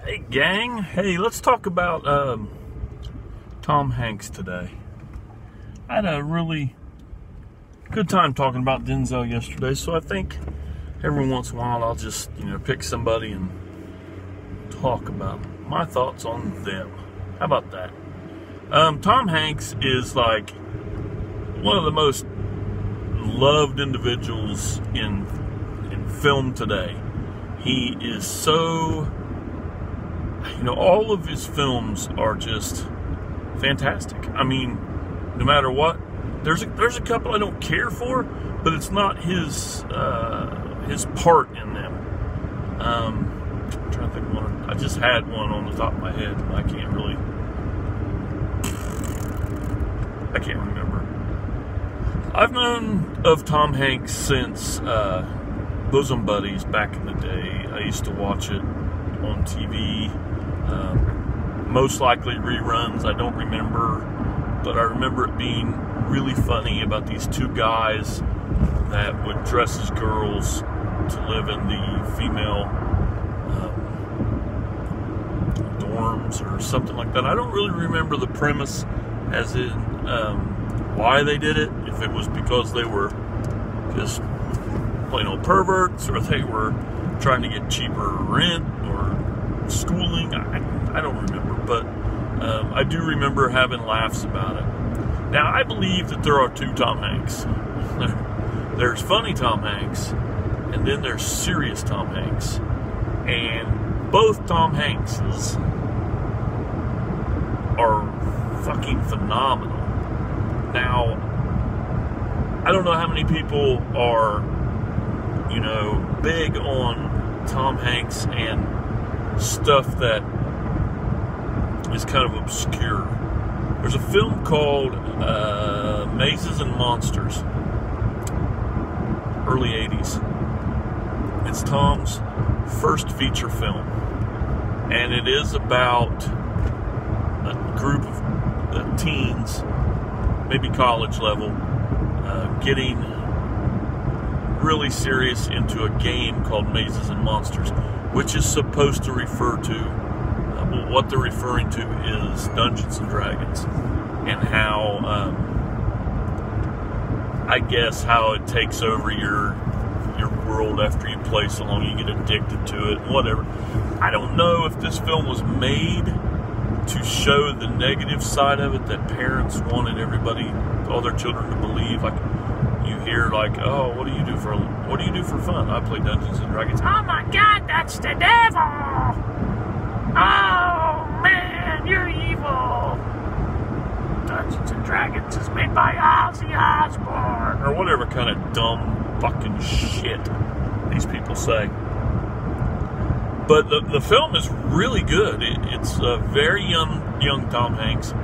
Hey gang, hey, let's talk about Tom Hanks today. I had a really good time talking about Denzel yesterday, so I think every once in a while I'll just, pick somebody and talk about my thoughts on them. How about that? Tom Hanks is like one of the most loved individuals in film today. He is so, all of his films are just fantastic. I mean, no matter what, there's a couple I don't care for, but it's not his part in them. I'm trying to think of one. I just had one on the top of my head. I can't remember. I've known of Tom Hanks since Bosom Buddies back in the day. I used to watch it on TV. Most likely reruns, I don't remember, but I remember it being really funny about these two guys that would dress as girls to live in the female dorms or something like that. I don't really remember the premise as in why they did it, if it was because they were just plain old perverts or they were trying to get cheaper rent or schooling. I don't remember, but I do remember having laughs about it. Now, I believe that there are two Tom Hanks. There's funny Tom Hanks, and then there's serious Tom Hanks. And both Tom Hankses are fucking phenomenal. Now, I don't know how many people are, big on Tom Hanks and stuff that is kind of obscure. There's a film called Mazes and Monsters, early 80s. It's Tom's first feature film, and it is about a group of teens, maybe college level, getting really serious into a game called Mazes and Monsters, which is supposed to refer to, what they're referring to is Dungeons and Dragons, and how, how it takes over your world after you play so long, you get addicted to it, whatever. I don't know if this film was made to show the negative side of it, that parents wanted all their children to believe. Like, you hear oh, what do you do for fun? I play Dungeons and Dragons. Oh my God, that's the devil! Oh man, you're evil! Dungeons and Dragons is made by Ozzy Osbourne, or whatever kind of dumb fucking shit these people say. But the film is really good. It's a very young Tom Hanks,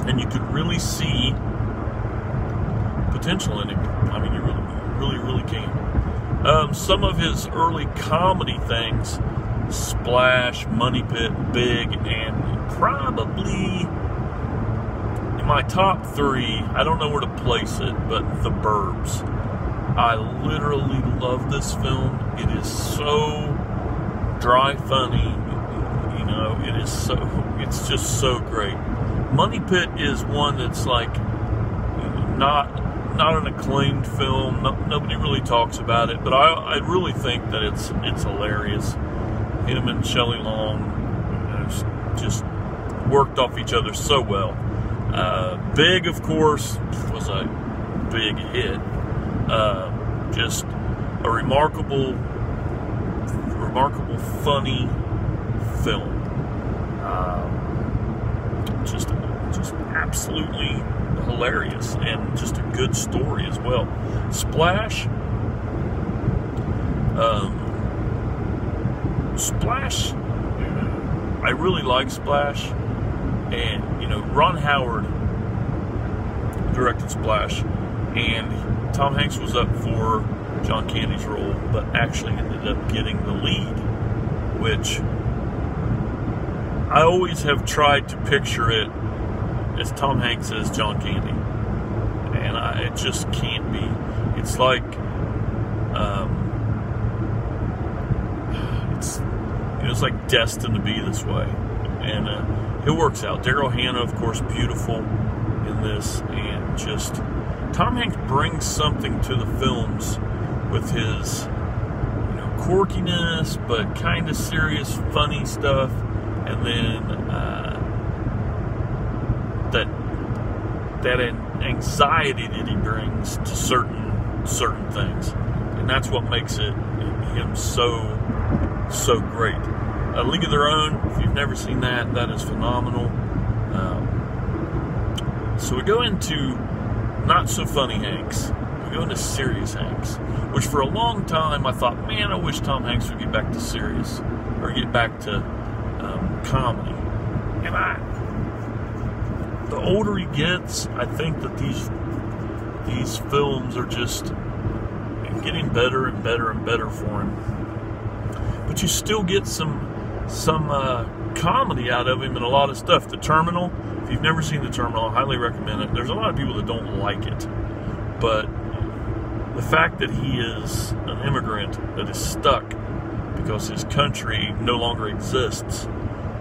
and you could really see potential in him. I mean, you really can. Some of his early comedy things, Splash, Money Pit, Big, and probably in my top three, I don't know where to place it, but The Burbs. I literally love this film. It is so dry funny, it's just so great. Money Pit is one that's not an acclaimed film. Nobody really talks about it, but I really think that it's hilarious. Him and Shelley Long just worked off each other so well. Big, of course, was a big hit. Just a remarkable funny film. Just absolutely hilarious, and just a good story as well. Splash. Splash. I really like Splash, and Ron Howard directed Splash, and Tom Hanks was up for John Candy's role, but actually ended up getting the lead, which I always have tried to picture it as Tom Hanks as John Candy, and it just can't be. It's like it's like destined to be this way, and it works out. Daryl Hannah, of course, beautiful in this, and just Tom Hanks brings something to the films with his quirkiness, but kind of serious, funny stuff, and then that anxiety that he brings to certain things, and that's what makes him so great. League of Their Own, if you've never seen that, that is phenomenal. So we go into not so funny Hanks. We go into serious Hanks, which for a long time I thought, man, I wish Tom Hanks would get back to serious, or get back to comedy. And the older he gets, I think that these films are just getting better and better and better for him. But you still get some comedy out of him and a lot of stuff. The Terminal, if you've never seen The Terminal, I highly recommend it. There's a lot of people that don't like it, but the fact that he is an immigrant that is stuck because his country no longer exists,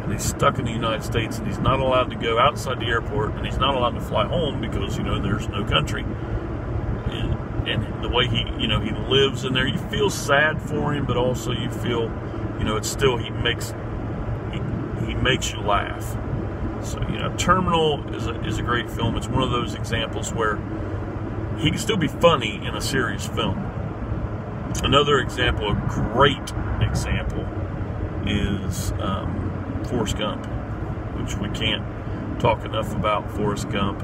and he's stuck in the United States, and he's not allowed to go outside the airport, and he's not allowed to fly home because there's no country, and the way he lives in there, you feel sad for him, but also you feel it's still he makes you laugh. So Terminal is a great film. It's one of those examples where he can still be funny in a serious film. Another example, a great example, is Forrest Gump, which we can't talk enough about. Forrest Gump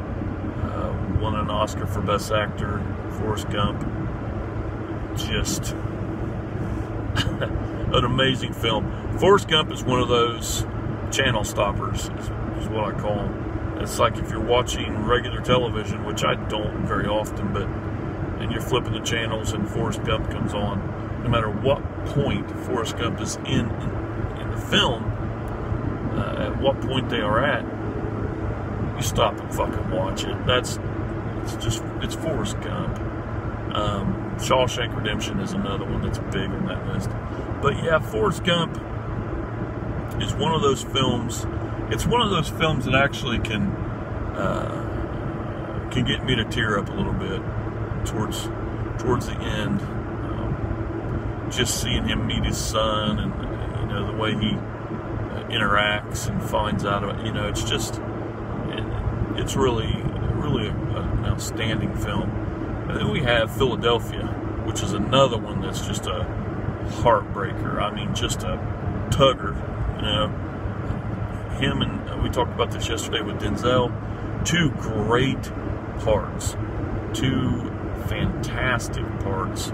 won an Oscar for Best Actor. Forrest Gump, just an amazing film. Forrest Gump is one of those channel stoppers, is what I call them. It's like if you're watching regular television, which I don't very often, and you're flipping the channels and Forrest Gump comes on, no matter what point Forrest Gump is in the film, at what point they are at, you stop and fucking watch it. It's Forrest Gump. Shawshank Redemption is another one that's big on that list. But yeah, Forrest Gump is one of those films. It's one of those films that actually can get me to tear up a little bit towards the end. Just seeing him meet his son, and the way he interacts and finds out of it. It's really an outstanding film. And then we have Philadelphia, which is another one that's just a heartbreaker. I mean, just a tugger. Him and we talked about this yesterday with Denzel. Two great parts, two fantastic parts.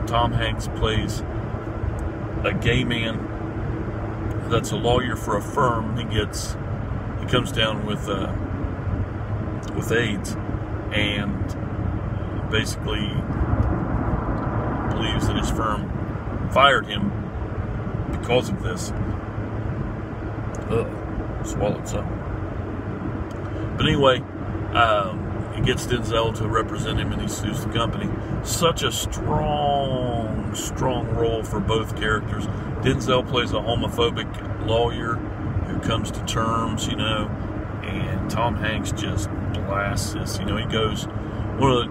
Tom Hanks plays a gay man that's a lawyer for a firm. He comes down with AIDS, and basically believes that his firm fired him because of this. Swallowed something. But anyway, he gets Denzel to represent him, and he sues the company. Such a strong role for both characters. Denzel plays a homophobic lawyer who comes to terms, and Tom Hanks just blasts this. He goes,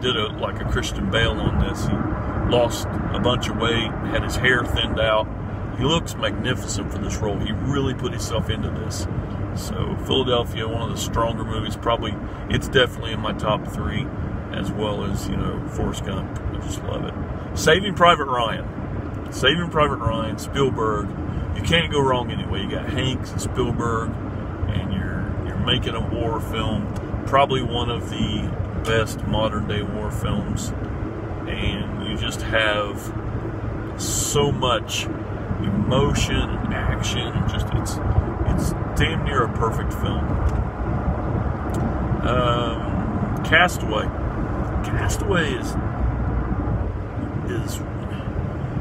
did like a Christian Bale on this. He lost a bunch of weight, had his hair thinned out. He looks magnificent for this role. He really put himself into this. So Philadelphia, one of the stronger movies. It's definitely in my top 3, as well as Forrest Gump. I just love it. Saving Private Ryan, Spielberg. You can't go wrong anyway. You got Hanks and Spielberg, and you're making a war film. Probably one of the best modern day war films, and you just have so much emotion and action, and just it's damn near a perfect film. Castaway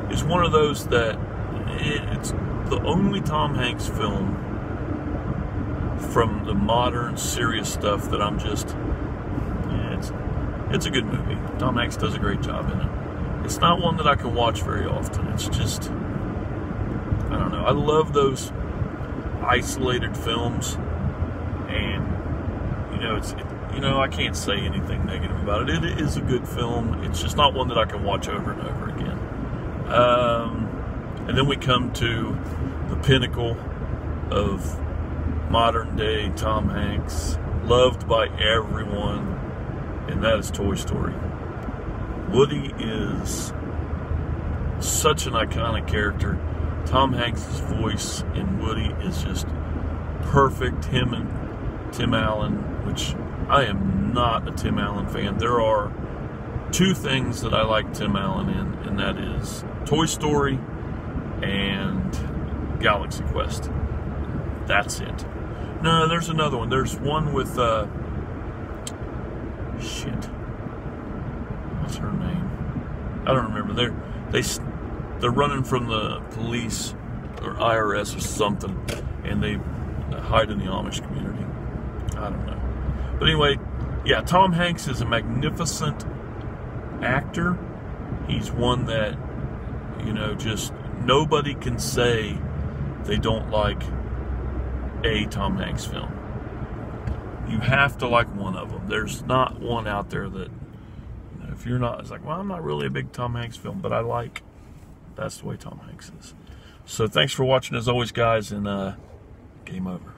is one of those that it's the only Tom Hanks film from the modern serious stuff that I'm just it's a good movie. Tom Hanks does a great job in it. It's not one that I can watch very often. It's just, I don't know. know. I love those isolated films, and I can't say anything negative about it. It is a good film. It's just not one that I can watch over and over again. And then we come to the pinnacle of modern day Tom Hanks, loved by everyone, and that is Toy Story. Woody is such an iconic character. Tom Hanks' voice in Woody is just perfect. Him and Tim Allen, which I am not a Tim Allen fan. There are two things that I like Tim Allen in, and that is Toy Story and Galaxy Quest. That's it. No, there's another one. There's one with what's her name? I don't remember. They're running from the police or IRS or something, and they hide in the Amish community. I don't know. But anyway, yeah, Tom Hanks is a magnificent actor. He's one that, just nobody can say they don't like a Tom Hanks film. You have to like one of them. There's not one out there that, if you're not, it's like, well, I'm not really a big Tom Hanks film, but that's the way Tom Hanks is. So thanks for watching as always, guys, and game over.